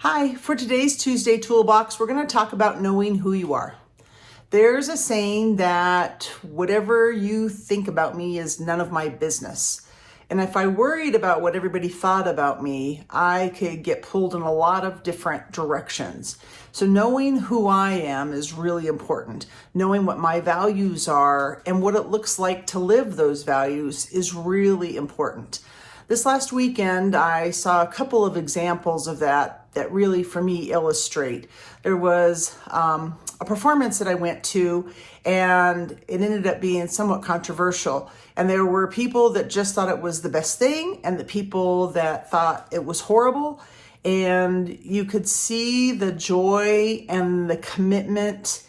Hi, for today's Tuesday Toolbox, we're going to talk about knowing who you are. There's a saying that whatever you think about me is none of my business. And if I worried about what everybody thought about me, I could get pulled in a lot of different directions. So knowing who I am is really important. Knowing what my values are and what it looks like to live those values is really important. This last weekend, I saw a couple of examples of that really, for me, illustrate. There was a performance that I went to, and it ended up being somewhat controversial. And there were people that just thought it was the best thing, and the people that thought it was horrible. And you could see the joy and the commitment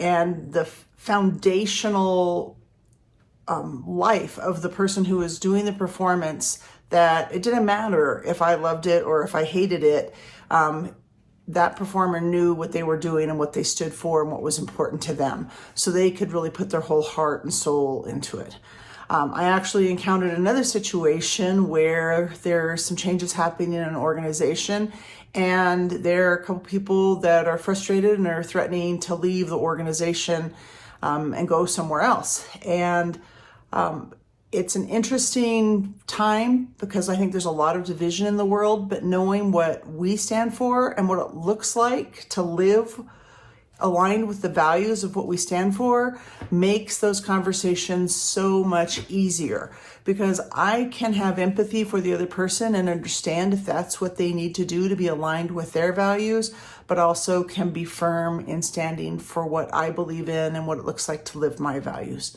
and the foundational life of the person who was doing the performance, that it didn't matter if I loved it or if I hated it. That performer knew what they were doing and what they stood for and what was important to them. So they could really put their whole heart and soul into it. I actually encountered another situation where there's some changes happening in an organization, and there are a couple people that are frustrated and are threatening to leave the organization and go somewhere else. And it's an interesting time because I think there's a lot of division in the world, but knowing what we stand for and what it looks like to live aligned with the values of what we stand for makes those conversations so much easier, because I can have empathy for the other person and understand if that's what they need to do to be aligned with their values, but also can be firm in standing for what I believe in and what it looks like to live my values.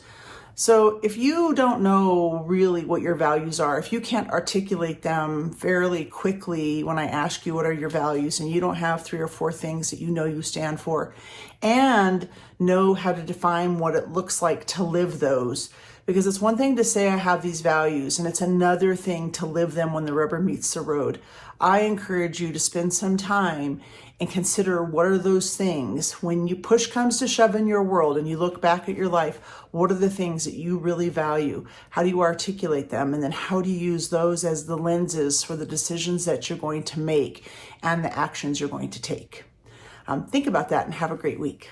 So if you don't know really what your values are, if you can't articulate them fairly quickly when I ask you what are your values, and you don't have 3 or 4 things that you know you stand for, and know how to define what it looks like to live those, because it's one thing to say I have these values, and it's another thing to live them when the rubber meets the road. I encourage you to spend some time and consider, what are those things when you push comes to shove in your world and you look back at your life, what are the things that you really value? How do you articulate them? And then how do you use those as the lenses for the decisions that you're going to make and the actions you're going to take? Think about that and have a great week.